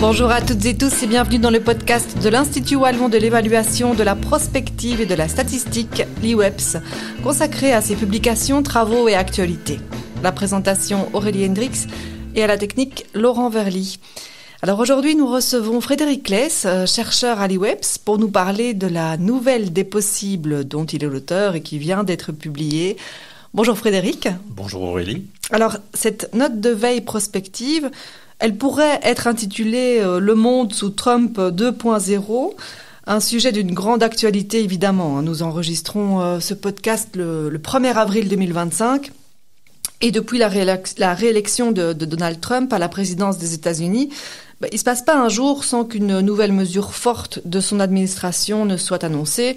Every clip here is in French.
Bonjour à toutes et tous et bienvenue dans le podcast de l'Institut Wallon de l'évaluation, de la prospective et de la statistique, l'IWEPS, consacré à ses publications, travaux et actualités. La présentation Aurélie Hendrix et à la technique Laurent Verly. Alors aujourd'hui, nous recevons Frédéric Claes, chercheur à l'IWEPS, pour nous parler de la nouvelle des possibles dont il est l'auteur et qui vient d'être publiée. Bonjour Frédéric. Bonjour Aurélie. Alors, cette note de veille prospective, elle pourrait être intitulée « Le monde sous Trump 2.0 », un sujet d'une grande actualité évidemment. Nous enregistrons ce podcast le 1er avril 2025. Et depuis la réélection de Donald Trump à la présidence des États-Unis, il ne se passe pas un jour sans qu'une nouvelle mesure forte de son administration ne soit annoncée,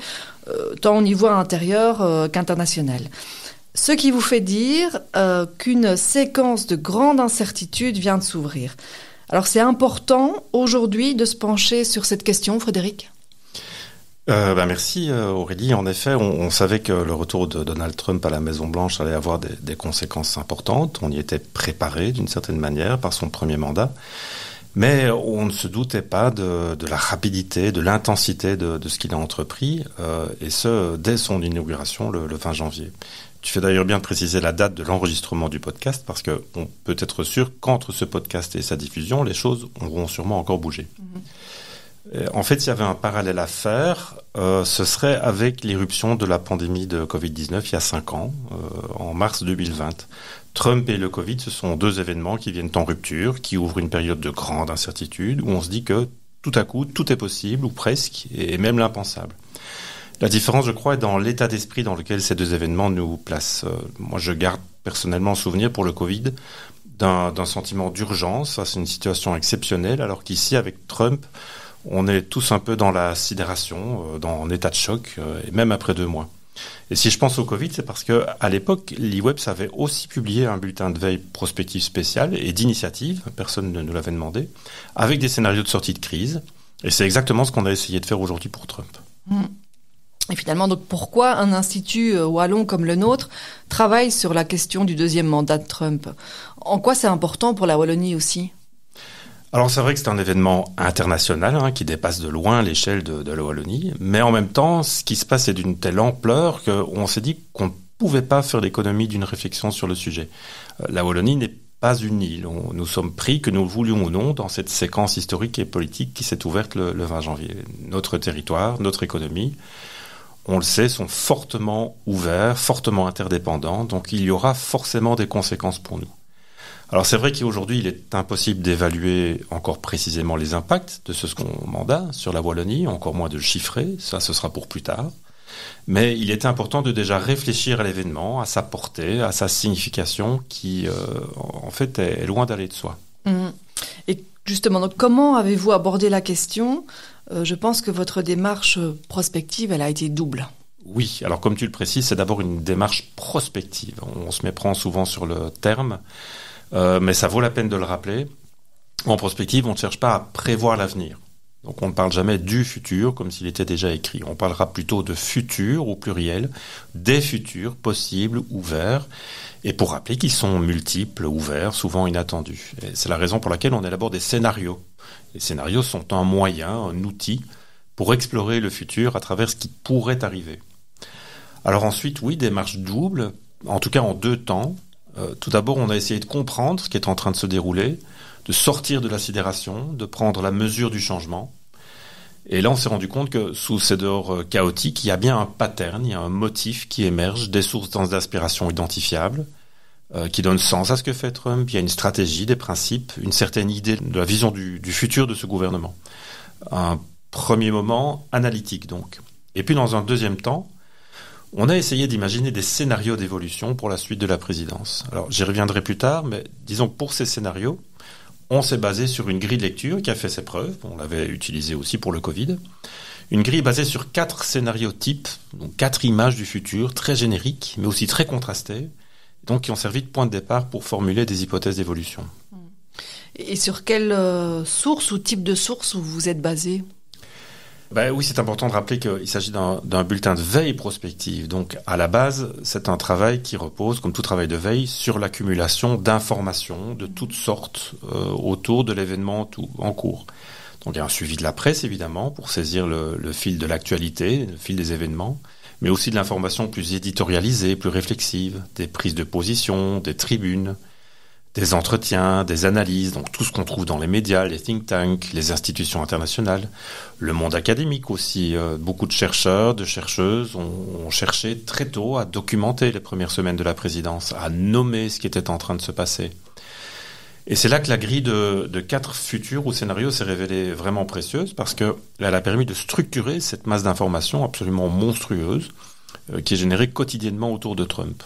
tant au niveau intérieur qu'international. Ce qui vous fait dire qu'une séquence de grandes incertitudes vient de s'ouvrir. Alors c'est important aujourd'hui de se pencher sur cette question, Frédéric ? Merci Aurélie. En effet, on savait que le retour de Donald Trump à la Maison-Blanche allait avoir des conséquences importantes. On y était préparé d'une certaine manière par son premier mandat. Mais on ne se doutait pas de la rapidité, de l'intensité de ce qu'il a entrepris, et ce, dès son inauguration le 20 janvier. Tu fais d'ailleurs bien de préciser la date de l'enregistrement du podcast, parce qu'on peut être sûr qu'entre ce podcast et sa diffusion, les choses auront sûrement encore bougé. En fait, s'il y avait un parallèle à faire, ce serait avec l'irruption de la pandémie de Covid-19 il y a 5 ans, en mars 2020. Trump et le Covid, ce sont deux événements qui viennent en rupture, qui ouvrent une période de grande incertitude, où on se dit que tout à coup, tout est possible, ou presque, et même l'impensable. La différence, je crois, est dans l'état d'esprit dans lequel ces deux événements nous placent. Moi, je garde personnellement souvenir pour le Covid d'un sentiment d'urgence face à une situation exceptionnelle, alors qu'ici, avec Trump, on est tous un peu dans la sidération, dans un état de choc, et même après 2 mois. Et si je pense au Covid, c'est parce que à l'époque, l'IWEPS avait aussi publié un bulletin de veille prospective spécial et d'initiative, personne ne nous l'avait demandé, avec des scénarios de sortie de crise. Et c'est exactement ce qu'on a essayé de faire aujourd'hui pour Trump. Et finalement, donc, pourquoi un institut wallon comme le nôtre travaille sur la question du deuxième mandat de Trump ? En quoi c'est important pour la Wallonie aussi ? Alors c'est vrai que c'est un événement international qui dépasse de loin l'échelle de la Wallonie, mais en même temps, ce qui se passe est d'une telle ampleur qu'on s'est dit qu'on ne pouvait pas faire l'économie d'une réflexion sur le sujet. La Wallonie n'est pas une île. Nous sommes pris, que nous le voulions ou non, dans cette séquence historique et politique qui s'est ouverte le 20 janvier. Notre territoire, notre économie, on le sait, sont fortement ouverts, fortement interdépendants, donc il y aura forcément des conséquences pour nous. Alors c'est vrai qu'aujourd'hui, il est impossible d'évaluer encore précisément les impacts de ce second mandat sur la Wallonie, encore moins de le chiffrer, ça ce sera pour plus tard. Mais il est important de déjà réfléchir à l'événement, à sa portée, à sa signification qui, en fait, est loin d'aller de soi. Et justement, donc, comment avez-vous abordé la question ? Je pense que votre démarche prospective, elle a été double. Oui, alors comme tu le précises, c'est d'abord une démarche prospective. On se méprend souvent sur le terme, mais ça vaut la peine de le rappeler. En prospective, on ne cherche pas à prévoir l'avenir. Donc on ne parle jamais du futur comme s'il était déjà écrit. On parlera plutôt de futur au pluriel, des futurs possibles, ouverts, et pour rappeler qu'ils sont multiples, ouverts, souvent inattendus. Et c'est la raison pour laquelle on élabore des scénarios. Les scénarios sont un moyen, un outil pour explorer le futur à travers ce qui pourrait arriver. Alors ensuite, oui, démarche double, en tout cas en 2 temps. Tout d'abord, on a essayé de comprendre ce qui est en train de se dérouler, de sortir de la sidération, de prendre la mesure du changement. Et là, on s'est rendu compte que sous ces dehors chaotiques, il y a bien un pattern, il y a un motif qui émerge, des sources d'inspiration identifiables, qui donnent sens à ce que fait Trump. Il y a une stratégie, des principes, une certaine idée de la vision du futur de ce gouvernement. Un premier moment analytique, donc. Et puis, dans un deuxième temps, on a essayé d'imaginer des scénarios d'évolution pour la suite de la présidence. Alors, j'y reviendrai plus tard, mais disons que pour ces scénarios, on s'est basé sur une grille de lecture qui a fait ses preuves. On l'avait utilisée aussi pour le Covid. Une grille basée sur 4 scénarios types, donc 4 images du futur, très génériques, mais aussi très contrastées, donc qui ont servi de point de départ pour formuler des hypothèses d'évolution. Et sur quelle source ou type de source vous vous êtes basé ? Oui, c'est important de rappeler qu'il s'agit d'un bulletin de veille prospective. Donc, à la base, c'est un travail qui repose, comme tout travail de veille, sur l'accumulation d'informations de toutes sortes autour de l'événement en cours. Donc, il y a un suivi de la presse, évidemment, pour saisir le fil de l'actualité, le fil des événements, mais aussi de l'information plus éditorialisée, plus réflexive, des prises de position, des tribunes, des entretiens, des analyses, donc tout ce qu'on trouve dans les médias, les think tanks, les institutions internationales, le monde académique aussi. Beaucoup de chercheurs, de chercheuses ont cherché très tôt à documenter les premières semaines de la présidence, à nommer ce qui était en train de se passer. Et c'est là que la grille de 4 futurs ou scénarios s'est révélée vraiment précieuse, parce qu'elle a permis de structurer cette masse d'informations absolument monstrueuse qui est générée quotidiennement autour de Trump.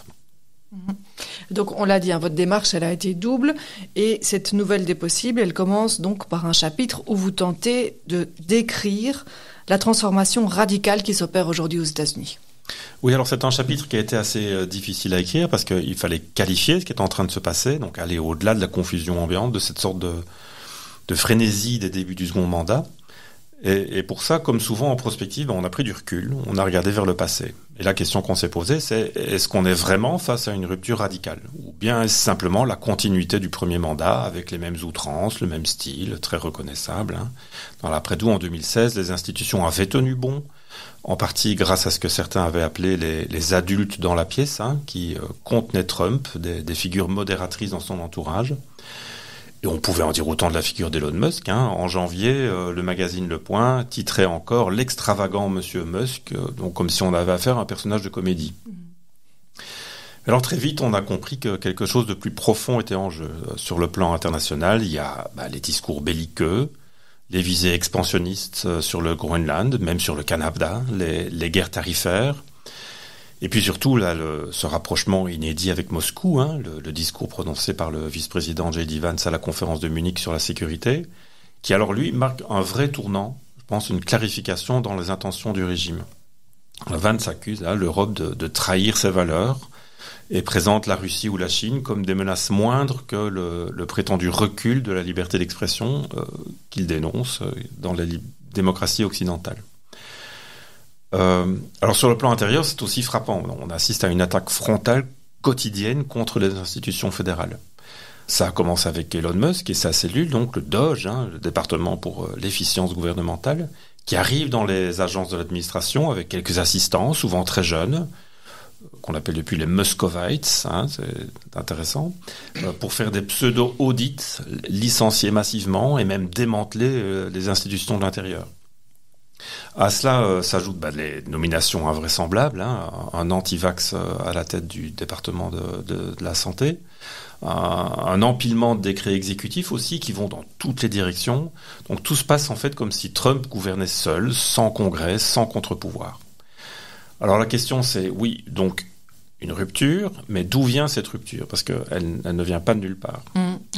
Donc on l'a dit, votre démarche elle a été double, et cette nouvelle des possibles, elle commence donc par un chapitre où vous tentez de décrire la transformation radicale qui s'opère aujourd'hui aux États-Unis. Oui, alors c'est un chapitre qui a été assez difficile à écrire parce qu'il fallait qualifier ce qui est en train de se passer, donc aller au-delà de la confusion ambiante, de cette sorte de frénésie des débuts du second mandat. Et pour ça, comme souvent en prospective, on a pris du recul, on a regardé vers le passé. Et la question qu'on s'est posée, c'est est-ce qu'on est vraiment face à une rupture radicale? Ou bien est-ce simplement la continuité du premier mandat avec les mêmes outrances, le même style, très reconnaissable, hein. Dans l'après-tout, en 2016, les institutions avaient tenu bon, en partie grâce à ce que certains avaient appelé les adultes dans la pièce, hein, qui contenaient Trump, des figures modératrices dans son entourage. Et on pouvait en dire autant de la figure d'Elon Musk. Hein. En janvier, le magazine Le Point titrait encore « L'extravagant Monsieur Musk », donc comme si on avait affaire à un personnage de comédie. Alors très vite, on a compris que quelque chose de plus profond était en jeu. Sur le plan international, il y a les discours belliqueux, les visées expansionnistes sur le Groenland, même sur le Canada, les guerres tarifaires. Et puis surtout, là, ce rapprochement inédit avec Moscou, hein, le discours prononcé par le vice-président J.D. Vance à la conférence de Munich sur la sécurité, qui alors, lui, marque un vrai tournant, je pense, une clarification dans les intentions du régime. Vance accuse l'Europe de trahir ses valeurs et présente la Russie ou la Chine comme des menaces moindres que le prétendu recul de la liberté d'expression qu'il dénonce dans les démocraties occidentales. Alors sur le plan intérieur, c'est aussi frappant. On assiste à une attaque frontale quotidienne contre les institutions fédérales. Ça a commencé avec Elon Musk et sa cellule, donc le DOGE, hein, le département pour l'efficience gouvernementale, qui arrive dans les agences de l'administration avec quelques assistants, souvent très jeunes, qu'on appelle depuis les Muscovites, hein, c'est intéressant, pour faire des pseudo-audits, licencier massivement et même démanteler les institutions de l'intérieur. À cela s'ajoutent les nominations invraisemblables, hein, un anti-vax à la tête du département de la santé, un empilement de décrets exécutifs aussi qui vont dans toutes les directions. Donc tout se passe en fait comme si Trump gouvernait seul, sans congrès, sans contre-pouvoir. Alors la question c'est, oui, donc une rupture, mais d'où vient cette rupture? Parce qu'elle ne vient pas de nulle part.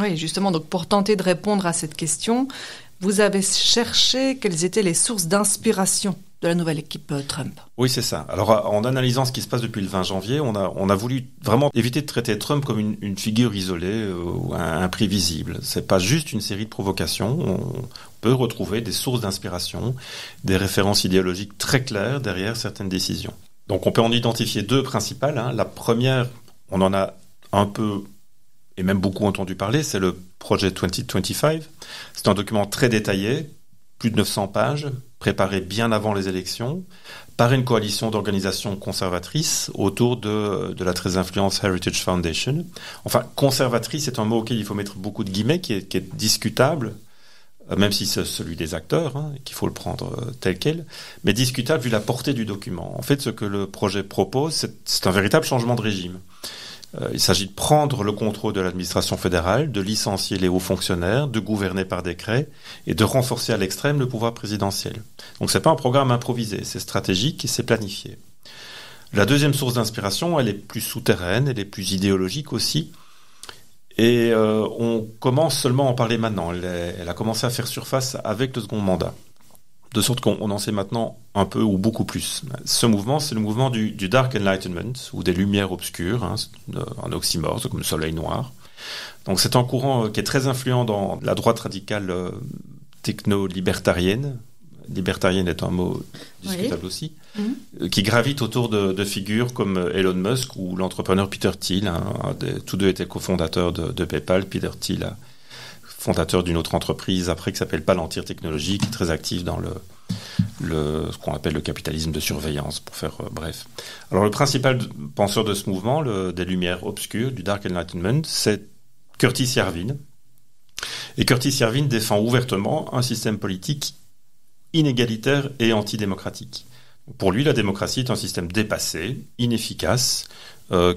Oui, justement, donc pour tenter de répondre à cette question, vous avez cherché quelles étaient les sources d'inspiration de la nouvelle équipe Trump. Oui, c'est ça. Alors, en analysant ce qui se passe depuis le 20 janvier, on a voulu vraiment éviter de traiter Trump comme une figure isolée ou imprévisible. C'est pas juste une série de provocations. On peut retrouver des sources d'inspiration, des références idéologiques très claires derrière certaines décisions. Donc, on peut en identifier 2 principales. Hein. La première, on en a un peu et même beaucoup entendu parler, c'est le projet 2025. C'est un document très détaillé, plus de 900 pages, préparé bien avant les élections, par une coalition d'organisations conservatrices autour de la très influente Heritage Foundation. Enfin, conservatrice, c'est un mot auquel il faut mettre beaucoup de guillemets, qui est discutable, même si c'est celui des acteurs, hein, qu'il faut le prendre tel quel, mais discutable vu la portée du document. En fait, ce que le projet propose, c'est un véritable changement de régime. Il s'agit de prendre le contrôle de l'administration fédérale, de licencier les hauts fonctionnaires, de gouverner par décret et de renforcer à l'extrême le pouvoir présidentiel. Donc c'est pas un programme improvisé, c'est stratégique et c'est planifié. La deuxième source d'inspiration, elle est plus souterraine, elle est plus idéologique aussi. Et on commence seulement à en parler maintenant. Elle a commencé à faire surface avec le second mandat. De sorte qu'on en sait maintenant un peu ou beaucoup plus. Ce mouvement, c'est le mouvement du Dark Enlightenment, ou des lumières obscures, hein, un oxymore, c'est comme le soleil noir. Donc c'est un courant qui est très influent dans la droite radicale techno-libertarienne, libertarienne est un mot discutable aussi, qui gravitent autour de figures comme Elon Musk ou l'entrepreneur Peter Thiel. Tous deux étaient cofondateurs de PayPal. Peter Thiel, fondateur d'une autre entreprise après qui s'appelle Palantir Technologies, qui est très active dans ce qu'on appelle le capitalisme de surveillance, pour faire bref. Alors le principal penseur de ce mouvement, des Lumières obscures, du Dark Enlightenment, c'est Curtis Yarvin. Et Curtis Yarvin défend ouvertement un système politique inégalitaire et antidémocratique. Pour lui, la démocratie est un système dépassé, inefficace,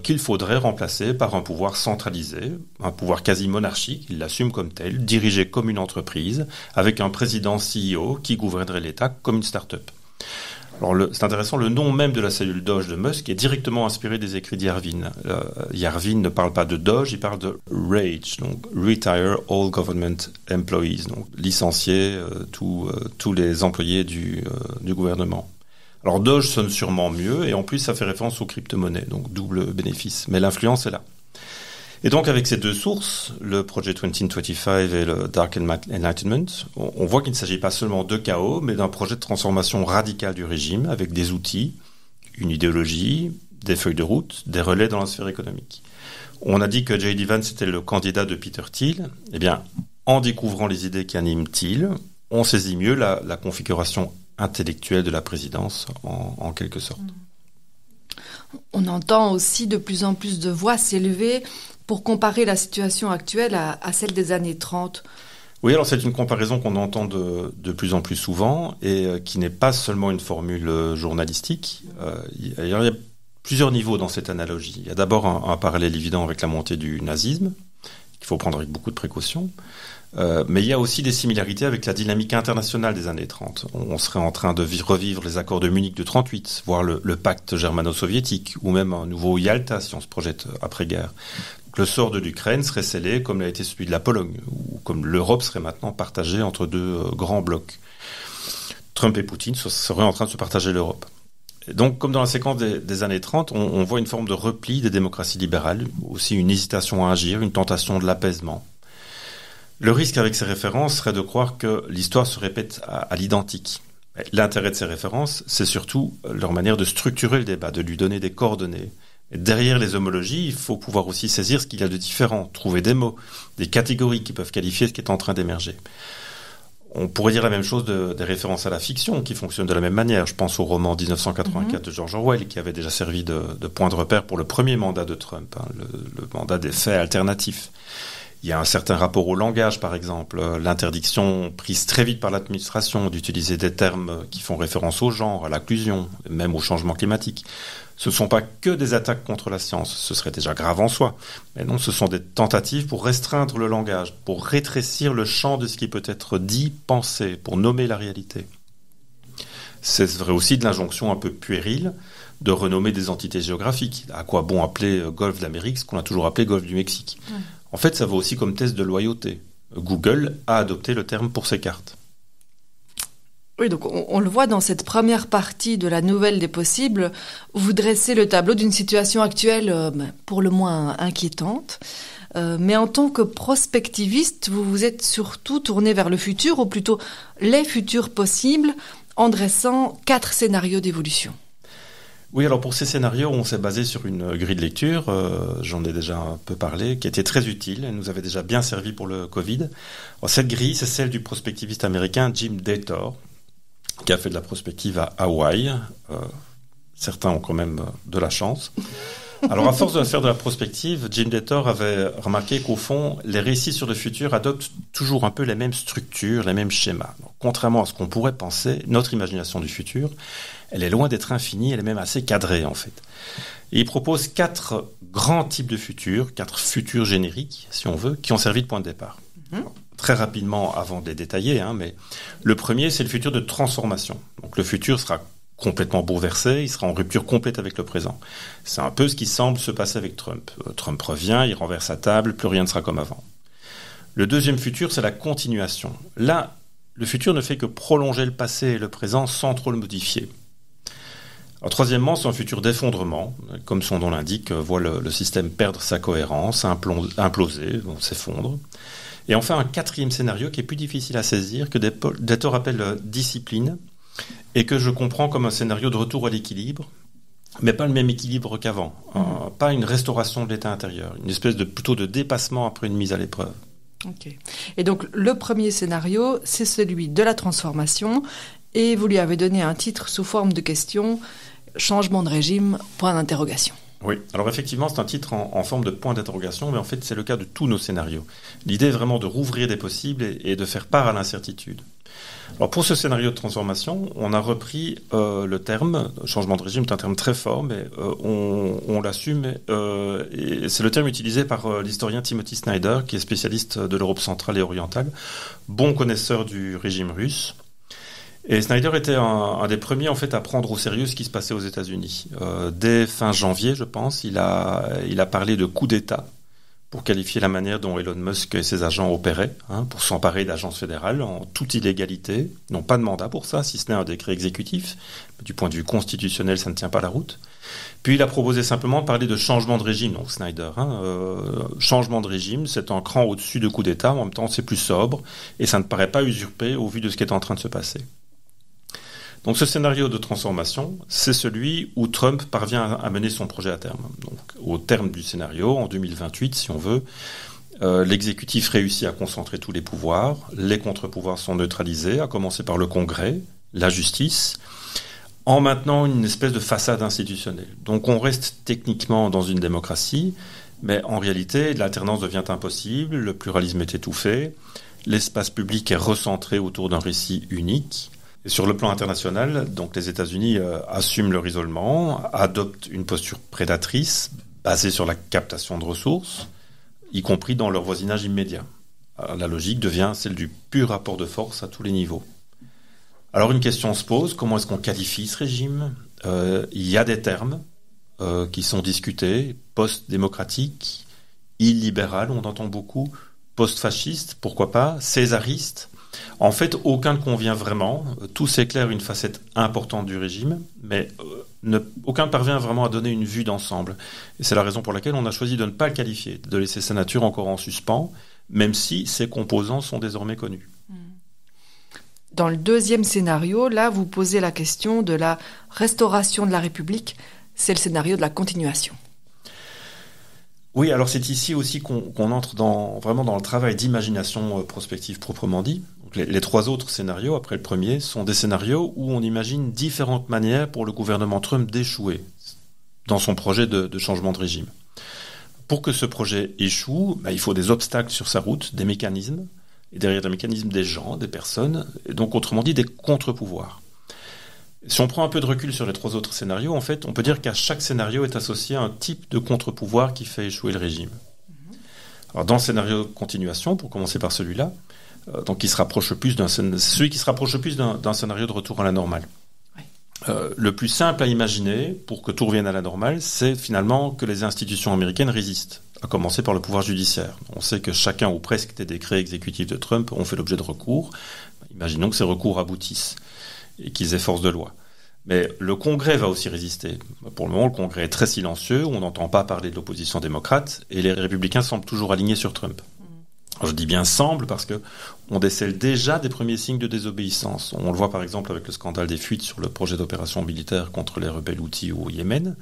qu'il faudrait remplacer par un pouvoir centralisé, un pouvoir quasi monarchique, il l'assume comme tel, dirigé comme une entreprise, avec un président CEO qui gouvernerait l'État comme une start-up. Alors c'est intéressant, le nom même de la cellule Doge de Musk est directement inspiré des écrits d'Yarvin. Yarvin ne parle pas de Doge, il parle de RAGE, donc Retire All Government Employees, donc licencier tous les employés du gouvernement. Alors Doge sonne sûrement mieux, et en plus ça fait référence aux crypto-monnaies, donc double bénéfice, mais l'influence est là. Et donc avec ces deux sources, le Project 2025 et le Dark Enlightenment, on voit qu'il ne s'agit pas seulement de chaos, mais d'un projet de transformation radicale du régime, avec des outils, une idéologie, des feuilles de route, des relais dans la sphère économique. On a dit que J.D. Vance était le candidat de Peter Thiel. Eh bien, en découvrant les idées qui animent Thiel, on saisit mieux la configuration intellectuelle de la présidence, en quelque sorte. On entend aussi de plus en plus de voix s'élever pour comparer la situation actuelle à celle des années 30. Oui, alors c'est une comparaison qu'on entend de plus en plus souvent et qui n'est pas seulement une formule journalistique. Il y a plusieurs niveaux dans cette analogie. Il y a d'abord un parallèle évident avec la montée du nazisme, qu'il faut prendre avec beaucoup de précautions. Mais il y a aussi des similarités avec la dynamique internationale des années 30. On serait en train de revivre les accords de Munich de 38, voire le pacte germano-soviétique, ou même un nouveau Yalta si on se projette après-guerre. Le sort de l'Ukraine serait scellé comme l'a été celui de la Pologne, ou comme l'Europe serait maintenant partagée entre deux grands blocs. Trump et Poutine seraient en train de se partager l'Europe. Et donc, comme dans la séquence des années 30, on voit une forme de repli des démocraties libérales, aussi une hésitation à agir, une tentation de l'apaisement. Le risque avec ces références serait de croire que l'histoire se répète à l'identique. L'intérêt de ces références, c'est surtout leur manière de structurer le débat, de lui donner des coordonnées. Et derrière les homologies, il faut pouvoir aussi saisir ce qu'il y a de différent, trouver des mots, des catégories qui peuvent qualifier ce qui est en train d'émerger. On pourrait dire la même chose des références à la fiction qui fonctionnent de la même manière. Je pense au roman 1984 de George Orwell qui avait déjà servi de point de repère pour le premier mandat de Trump, le mandat des faits alternatifs. Il y a un certain rapport au langage, par exemple, l'interdiction prise très vite par l'administration d'utiliser des termes qui font référence au genre, à l'inclusion, même au changement climatique. Ce ne sont pas que des attaques contre la science, ce serait déjà grave en soi. Mais non, ce sont des tentatives pour restreindre le langage, pour rétrécir le champ de ce qui peut être dit, pensé, pour nommer la réalité. C'est vrai aussi de l'injonction un peu puérile de renommer des entités géographiques. À quoi bon appeler Golfe d'Amérique ce qu'on a toujours appelé Golfe du Mexique ? En fait, ça vaut aussi comme test de loyauté. Google a adopté le terme pour ses cartes. Oui, donc on le voit dans cette première partie de la nouvelle des possibles, où vous dressez le tableau d'une situation actuelle pour le moins inquiétante. Mais en tant que prospectiviste, vous vous êtes surtout tourné vers le futur, ou plutôt les futurs possibles, en dressant 4 scénarios d'évolution. Oui, alors pour ces scénarios, on s'est basé sur une grille de lecture, j'en ai déjà un peu parlé, qui était très utile, elle nous avait déjà bien servi pour le Covid. Alors, cette grille, c'est celle du prospectiviste américain Jim Dator, qui a fait de la prospective à Hawaï. Certains ont quand même de la chance. Alors à force de faire de la prospective, Jim Dator avait remarqué qu'au fond, les récits sur le futur adoptent toujours un peu les mêmes structures, les mêmes schémas. Donc, contrairement à ce qu'on pourrait penser, notre imagination du futur, elle est loin d'être infinie, elle est même assez cadrée en fait. Et il propose 4 grands types de futurs, 4 futurs génériques, si on veut, qui ont servi de point de départ. Alors, très rapidement, avant de les détailler, mais le premier, c'est le futur de transformation. Donc le futur sera complètement bouleversé, il sera en rupture complète avec le présent. C'est un peu ce qui semble se passer avec Trump. Trump revient, il renverse sa table, plus rien ne sera comme avant. Le deuxième futur, c'est la continuation. Là, le futur ne fait que prolonger le passé et le présent sans trop le modifier. Alors, troisièmement, c'est un futur d'effondrement. Comme son nom l'indique, voit le système perdre sa cohérence, imploser, s'effondre. Et enfin, un quatrième scénario qui est plus difficile à saisir, que des auteurs appellent discipline, et que je comprends comme un scénario de retour à l'équilibre, mais pas le même équilibre qu'avant. Pas une restauration de l'état intérieur, une espèce plutôt de dépassement après une mise à l'épreuve. Ok. Et donc, le premier scénario, c'est celui de la transformation, et vous lui avez donné un titre sous forme de question, changement de régime, point d'interrogation. Oui, alors effectivement, c'est un titre en forme de point d'interrogation, mais en fait, c'est le cas de tous nos scénarios. L'idée est vraiment de rouvrir des possibles et de faire part à l'incertitude. Alors pour ce scénario de transformation, on a repris le terme, changement de régime, c'est un terme très fort, mais on l'assume, et c'est le terme utilisé par l'historien Timothy Snyder, qui est spécialiste de l'Europe centrale et orientale, bon connaisseur du régime russe. Et Snyder était un des premiers en fait à prendre au sérieux ce qui se passait aux États-Unis. Dès fin janvier, je pense, il a parlé de coup d'État pour qualifier la manière dont Elon Musk et ses agents opéraient, pour s'emparer d'agences fédérales en toute illégalité. Ils n'ont pas de mandat pour ça, si ce n'est un décret exécutif. Mais du point de vue constitutionnel, ça ne tient pas la route. Puis il a proposé simplement de parler de changement de régime, donc Snyder. Changement de régime, c'est un cran au-dessus de coup d'État, en même temps c'est plus sobre, et ça ne paraît pas usurpé au vu de ce qui est en train de se passer. Donc ce scénario de transformation, c'est celui où Trump parvient à mener son projet à terme. Donc au terme du scénario, en 2028, si on veut, l'exécutif réussit à concentrer tous les pouvoirs, les contre-pouvoirs sont neutralisés, à commencer par le Congrès, la justice, en maintenant une espèce de façade institutionnelle. Donc on reste techniquement dans une démocratie, mais en réalité, l'alternance devient impossible, le pluralisme est étouffé, l'espace public est recentré autour d'un récit unique. Et sur le plan international, donc les États-Unis assument leur isolement, adoptent une posture prédatrice basée sur la captation de ressources, y compris dans leur voisinage immédiat. Alors, la logique devient celle du pur rapport de force à tous les niveaux. Alors une question se pose, comment est-ce qu'on qualifie ce régime ? Il y a des termes qui sont discutés, post-démocratique, illibéral, on entend beaucoup, post-fasciste, pourquoi pas, césariste. En fait, aucun ne convient vraiment. Tous éclairent une facette importante du régime, mais aucun ne parvient vraiment à donner une vue d'ensemble. Et c'est la raison pour laquelle on a choisi de ne pas le qualifier, de laisser sa nature encore en suspens, même si ses composants sont désormais connus. Dans le deuxième scénario, là, vous posez la question de la restauration de la République. C'est le scénario de la continuation. Oui, alors c'est ici aussi qu'on entre vraiment dans le travail d'imagination prospective proprement dit. Donc les trois autres scénarios, après le premier, sont des scénarios où on imagine différentes manières pour le gouvernement Trump d'échouer dans son projet de changement de régime. Pour que ce projet échoue, il faut des obstacles sur sa route, des mécanismes, et derrière des mécanismes, des gens, des personnes, et donc autrement dit des contre-pouvoirs. Si on prend un peu de recul sur les trois autres scénarios, en fait, on peut dire qu'à chaque scénario est associé un type de contre-pouvoir qui fait échouer le régime. Alors, dans le scénario de continuation, pour commencer par celui-là, donc celui qui se rapproche le plus d'un scénario de retour à la normale. Oui. Le plus simple à imaginer pour que tout revienne à la normale, c'est finalement que les institutions américaines résistent, à commencer par le pouvoir judiciaire. On sait que chacun ou presque des décrets exécutifs de Trump ont fait l'objet de recours. Imaginons que ces recours aboutissent et qu'ils aient force de loi. Mais le Congrès va aussi résister. Pour le moment, le Congrès est très silencieux, on n'entend pas parler de l'opposition démocrate, et les républicains semblent toujours alignés sur Trump. Alors, je dis bien semble parce que on décèle déjà des premiers signes de désobéissance. On le voit par exemple avec le scandale des fuites sur le projet d'opération militaire contre les rebelles Houthis au Yémen,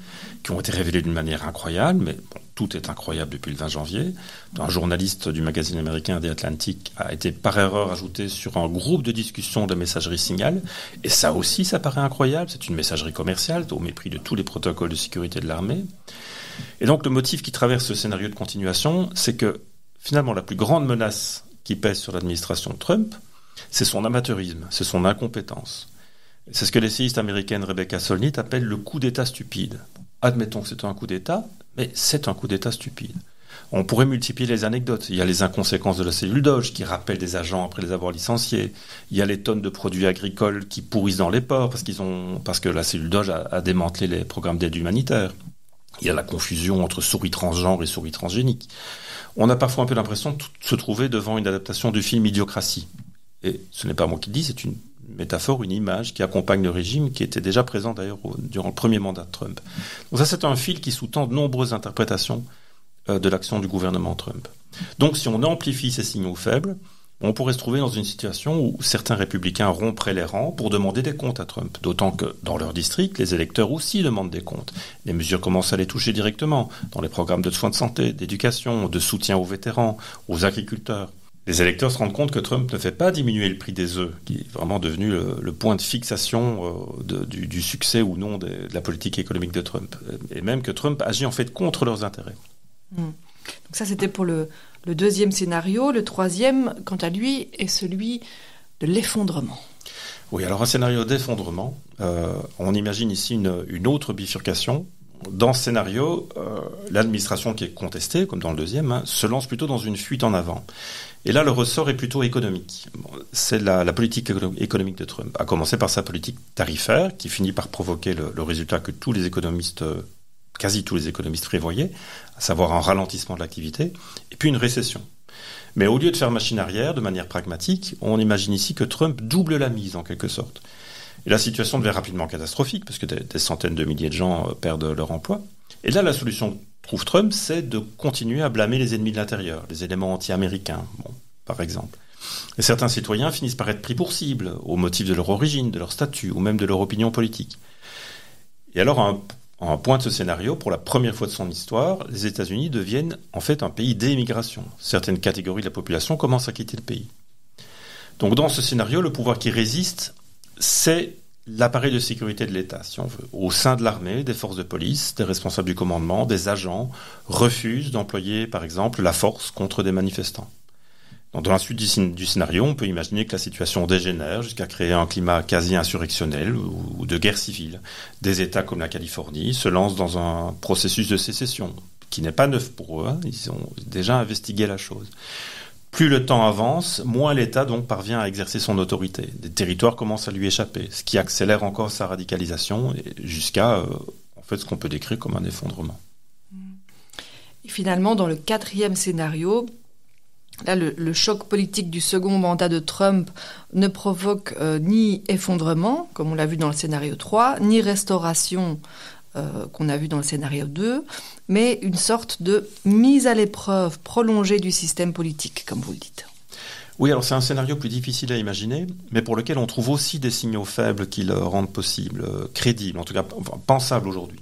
qui ont été révélés d'une manière incroyable, mais bon, tout est incroyable depuis le 20 janvier. Un journaliste du magazine américain The Atlantic a été par erreur ajouté sur un groupe de discussion de messagerie Signal, et ça aussi, ça paraît incroyable. C'est une messagerie commerciale, au mépris de tous les protocoles de sécurité de l'armée. Et donc le motif qui traverse ce scénario de continuation, c'est que finalement, la plus grande menace qui pèse sur l'administration de Trump, c'est son amateurisme, c'est son incompétence. C'est ce que l'essayiste américaine Rebecca Solnit appelle le coup d'État stupide. Admettons que c'est un coup d'État, mais c'est un coup d'État stupide. On pourrait multiplier les anecdotes. Il y a les inconséquences de la cellule Dodge qui rappellent des agents après les avoir licenciés. Il y a les tonnes de produits agricoles qui pourrissent dans les ports parce que la cellule Dodge a démantelé les programmes d'aide humanitaire. Il y a la confusion entre souris transgenres et souris transgéniques. On a parfois un peu l'impression de se trouver devant une adaptation du film Idiocratie. Et ce n'est pas moi qui le dis, c'est une métaphore, une image qui accompagne le régime, qui était déjà présent d'ailleurs durant le premier mandat de Trump. Donc ça, c'est un fil qui sous-tend de nombreuses interprétations de l'action du gouvernement Trump. Donc si on amplifie ces signaux faibles, on pourrait se trouver dans une situation où certains républicains rompraient les rangs pour demander des comptes à Trump. D'autant que dans leur district, les électeurs aussi demandent des comptes. Les mesures commencent à les toucher directement, dans les programmes de soins de santé, d'éducation, de soutien aux vétérans, aux agriculteurs. Les électeurs se rendent compte que Trump ne fait pas diminuer le prix des œufs, qui est vraiment devenu le point de fixation du succès ou non de la politique économique de Trump. Et même que Trump agit en fait contre leurs intérêts. Donc ça, c'était pour le deuxième scénario. Le troisième, quant à lui, est celui de l'effondrement. Oui, alors un scénario d'effondrement, on imagine ici une autre bifurcation. Dans ce scénario, l'administration qui est contestée, comme dans le deuxième, se lance plutôt dans une fuite en avant. Et là, le ressort est plutôt économique. C'est la politique économique de Trump, à commencer par sa politique tarifaire, qui finit par provoquer le résultat que quasi tous les économistes prévoyaient, à savoir un ralentissement de l'activité, et puis une récession. Mais au lieu de faire machine arrière, de manière pragmatique, on imagine ici que Trump double la mise, en quelque sorte. Et la situation devient rapidement catastrophique, parce que des centaines de milliers de gens perdent leur emploi. Et là, la solution, trouve Trump, c'est de continuer à blâmer les ennemis de l'intérieur, les éléments anti-américains, par exemple. Et certains citoyens finissent par être pris pour cible, au motif de leur origine, de leur statut, ou même de leur opinion politique. Et alors, en point de ce scénario, pour la première fois de son histoire, les États-Unis deviennent en fait un pays d'émigration. Certaines catégories de la population commencent à quitter le pays. Donc dans ce scénario, le pouvoir qui résiste, c'est l'appareil de sécurité de l'État, si on veut. Au sein de l'armée, des forces de police, des responsables du commandement, des agents refusent d'employer, par exemple, la force contre des manifestants. Donc, dans la suite du scénario, on peut imaginer que la situation dégénère jusqu'à créer un climat quasi insurrectionnel ou de guerre civile. Des États comme la Californie se lancent dans un processus de sécession, qui n'est pas neuf pour eux, ils ont déjà investigué la chose. Plus le temps avance, moins l'État donc parvient à exercer son autorité. Des territoires commencent à lui échapper, ce qui accélère encore sa radicalisation jusqu'à en fait ce qu'on peut décrire comme un effondrement. Et finalement, dans le quatrième scénario, là, le choc politique du second mandat de Trump ne provoque ni effondrement, comme on l'a vu dans le scénario 3, ni restauration, qu'on a vu dans le scénario 2, mais une sorte de mise à l'épreuve prolongée du système politique, comme vous le dites. Oui, alors c'est un scénario plus difficile à imaginer, mais pour lequel on trouve aussi des signaux faibles qui le rendent possible, crédible, en tout cas pensable aujourd'hui.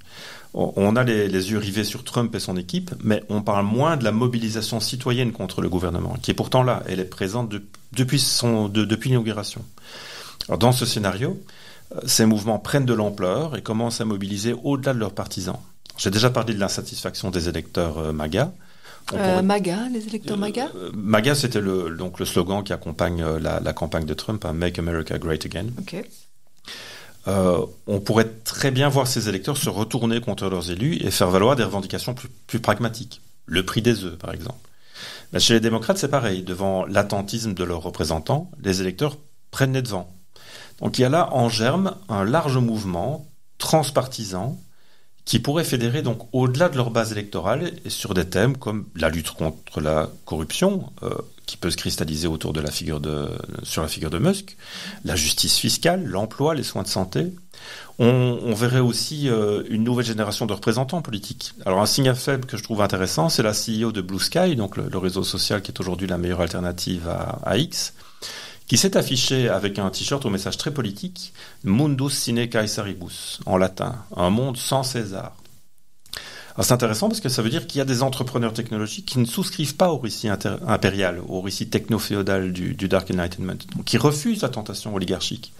On a les yeux rivés sur Trump et son équipe, mais on parle moins de la mobilisation citoyenne contre le gouvernement, qui est pourtant là. Elle est présente depuis l'inauguration. Alors dans ce scénario, ces mouvements prennent de l'ampleur et commencent à mobiliser au-delà de leurs partisans. J'ai déjà parlé de l'insatisfaction des électeurs MAGA. MAGA, les électeurs MAGA MAGA, c'était le slogan qui accompagne la campagne de Trump, Make America Great Again. Ok. On pourrait très bien voir ces électeurs se retourner contre leurs élus et faire valoir des revendications plus pragmatiques. Le prix des œufs, par exemple. Mais chez les démocrates, c'est pareil. Devant l'attentisme de leurs représentants, les électeurs prennent les devants. Donc il y a là en germe un large mouvement transpartisan qui pourrait fédérer donc au-delà de leur base électorale et sur des thèmes comme la lutte contre la corruption, qui peut se cristalliser autour de sur la figure de Musk, la justice fiscale, l'emploi, les soins de santé. On verrait aussi une nouvelle génération de représentants politiques. Alors un signe faible que je trouve intéressant, c'est la CEO de Blue Sky, donc le réseau social qui est aujourd'hui la meilleure alternative à X, qui s'est affiché avec un t-shirt au message très politique, Mundus sine Caesaribus, en latin, un monde sans César. Alors c'est intéressant parce que ça veut dire qu'il y a des entrepreneurs technologiques qui ne souscrivent pas au récit impérial, au récit techno-féodal du Dark Enlightenment, donc qui refusent la tentation oligarchique.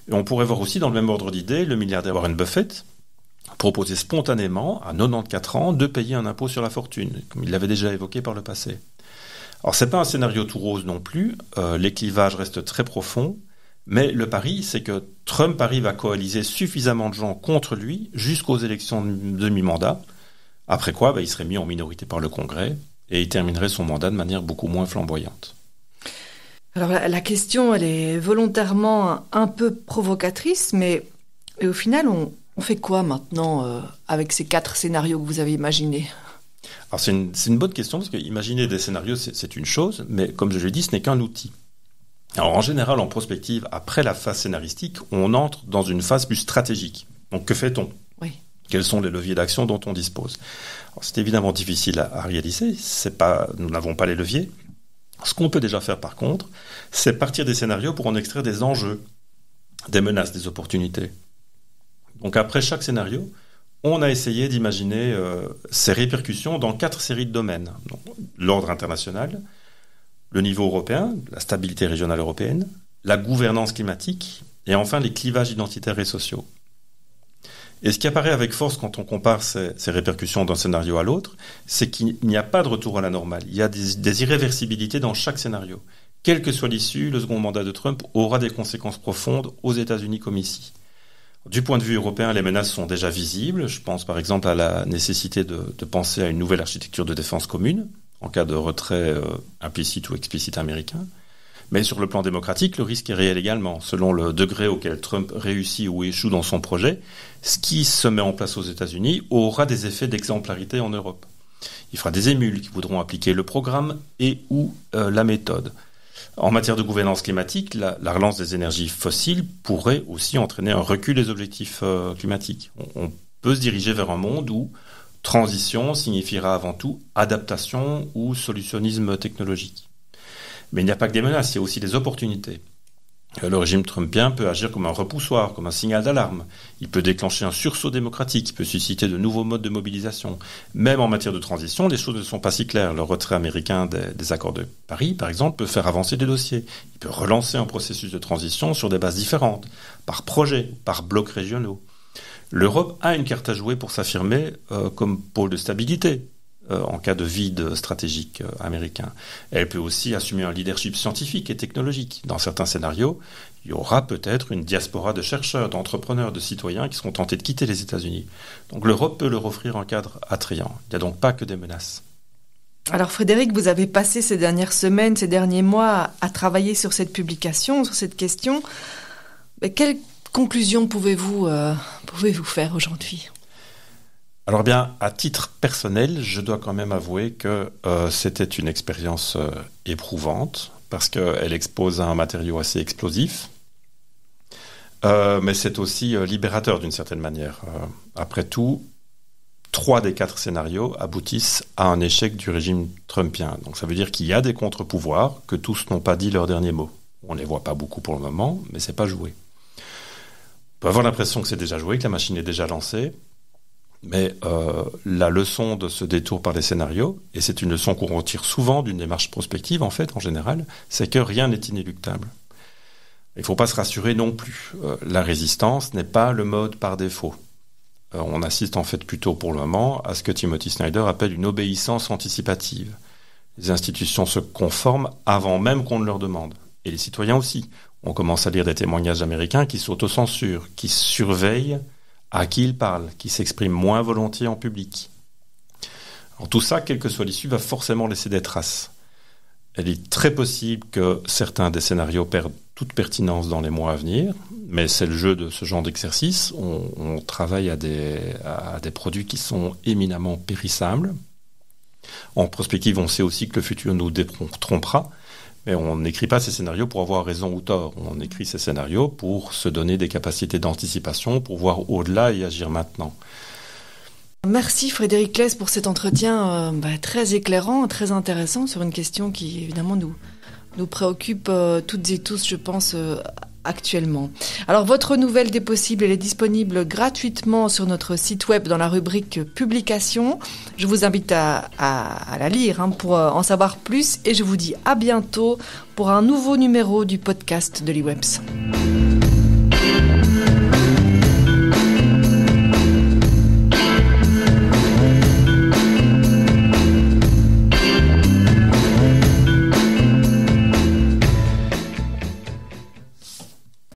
Et on pourrait voir aussi dans le même ordre d'idées le milliardaire Warren Buffett proposer spontanément, à 94 ans, de payer un impôt sur la fortune, comme il l'avait déjà évoqué par le passé. Alors c'est pas un scénario tout rose non plus, les clivages restent très profonds, mais le pari c'est que Trump arrive à coaliser suffisamment de gens contre lui jusqu'aux élections de mi-mandat, après quoi il serait mis en minorité par le Congrès et il terminerait son mandat de manière beaucoup moins flamboyante. Alors la question elle est volontairement un peu provocatrice, mais au final on fait quoi maintenant avec ces 4 scénarios que vous avez imaginés ? Alors c'est une bonne question, parce que imaginer des scénarios, c'est une chose, mais comme je l'ai dit, ce n'est qu'un outil. Alors en général, en prospective, après la phase scénaristique, on entre dans une phase plus stratégique. Donc que fait-on ? Oui. Quels sont les leviers d'action dont on dispose? Alors, c'est évidemment difficile à réaliser. Nous n'avons pas les leviers. Ce qu'on peut déjà faire par contre, c'est partir des scénarios pour en extraire des enjeux, des menaces, des opportunités. Donc après chaque scénario, on a essayé d'imaginer ces répercussions dans 4 séries de domaines. Donc, l'ordre international, le niveau européen, la stabilité régionale européenne, la gouvernance climatique et enfin les clivages identitaires et sociaux. Et ce qui apparaît avec force quand on compare ces répercussions d'un scénario à l'autre, c'est qu'il n'y a pas de retour à la normale. Il y a des irréversibilités dans chaque scénario. Quelle que soit l'issue, le second mandat de Trump aura des conséquences profondes aux États-Unis comme ici. Du point de vue européen, les menaces sont déjà visibles. Je pense par exemple à la nécessité de penser à une nouvelle architecture de défense commune en cas de retrait implicite ou explicite américain. Mais sur le plan démocratique, le risque est réel également. Selon le degré auquel Trump réussit ou échoue dans son projet, ce qui se met en place aux États-Unis aura des effets d'exemplarité en Europe. Il fera des émules qui voudront appliquer le programme et ou la méthode. En matière de gouvernance climatique, la relance des énergies fossiles pourrait aussi entraîner un recul des objectifs climatiques. On peut se diriger vers un monde où transition signifiera avant tout adaptation ou solutionnisme technologique. Mais il n'y a pas que des menaces, il y a aussi des opportunités. Le régime trumpien peut agir comme un repoussoir, comme un signal d'alarme. Il peut déclencher un sursaut démocratique, il peut susciter de nouveaux modes de mobilisation. Même en matière de transition, les choses ne sont pas si claires. Le retrait américain des accords de Paris, par exemple, peut faire avancer des dossiers. Il peut relancer un processus de transition sur des bases différentes, par projet, par blocs régionaux. L'Europe a une carte à jouer pour s'affirmer comme pôle de stabilité. En cas de vide stratégique américain. Elle peut aussi assumer un leadership scientifique et technologique. Dans certains scénarios, il y aura peut-être une diaspora de chercheurs, d'entrepreneurs, de citoyens qui seront tentés de quitter les États-Unis. Donc l'Europe peut leur offrir un cadre attrayant. Il n'y a donc pas que des menaces. Alors Frédéric, vous avez passé ces dernières semaines, ces derniers mois à travailler sur cette publication, sur cette question. Mais quelle conclusion pouvez-vous faire aujourd'hui ? Alors bien, à titre personnel, je dois quand même avouer que c'était une expérience éprouvante, parce qu'elle expose un matériau assez explosif, mais c'est aussi libérateur d'une certaine manière. Après tout, 3 des 4 scénarios aboutissent à un échec du régime trumpien. Donc ça veut dire qu'il y a des contre-pouvoirs, que tous n'ont pas dit leur dernier mot. On ne les voit pas beaucoup pour le moment, mais c'est pas joué. On peut avoir l'impression que c'est déjà joué, que la machine est déjà lancée. Mais la leçon de ce détour par les scénarios, et c'est une leçon qu'on retire souvent d'une démarche prospective en fait, en général, c'est que rien n'est inéluctable. Il ne faut pas se rassurer non plus. La résistance n'est pas le mode par défaut. On assiste en fait plutôt pour le moment à ce que Timothy Snyder appelle une obéissance anticipative. Les institutions se conforment avant même qu'on ne leur demande. Et les citoyens aussi. On commence à lire des témoignages américains qui s'autocensurent, qui surveillent à qui il parle, qui s'exprime moins volontiers en public. Alors tout ça, quelle que soit l'issue, va forcément laisser des traces. Il est très possible que certains des scénarios perdent toute pertinence dans les mois à venir, mais c'est le jeu de ce genre d'exercice. On travaille à des produits qui sont éminemment périssables. En prospective, on sait aussi que le futur nous détrompera, mais on n'écrit pas ces scénarios pour avoir raison ou tort. On écrit ces scénarios pour se donner des capacités d'anticipation, pour voir au-delà et agir maintenant. Merci Frédéric Claes pour cet entretien très éclairant, très intéressant sur une question qui évidemment nous préoccupe toutes et tous, je pense, actuellement. Alors votre nouvelle des possibles, elle est disponible gratuitement sur notre site web dans la rubrique publications. Je vous invite à la lire pour en savoir plus et je vous dis à bientôt pour un nouveau numéro du podcast de l'E-Webs.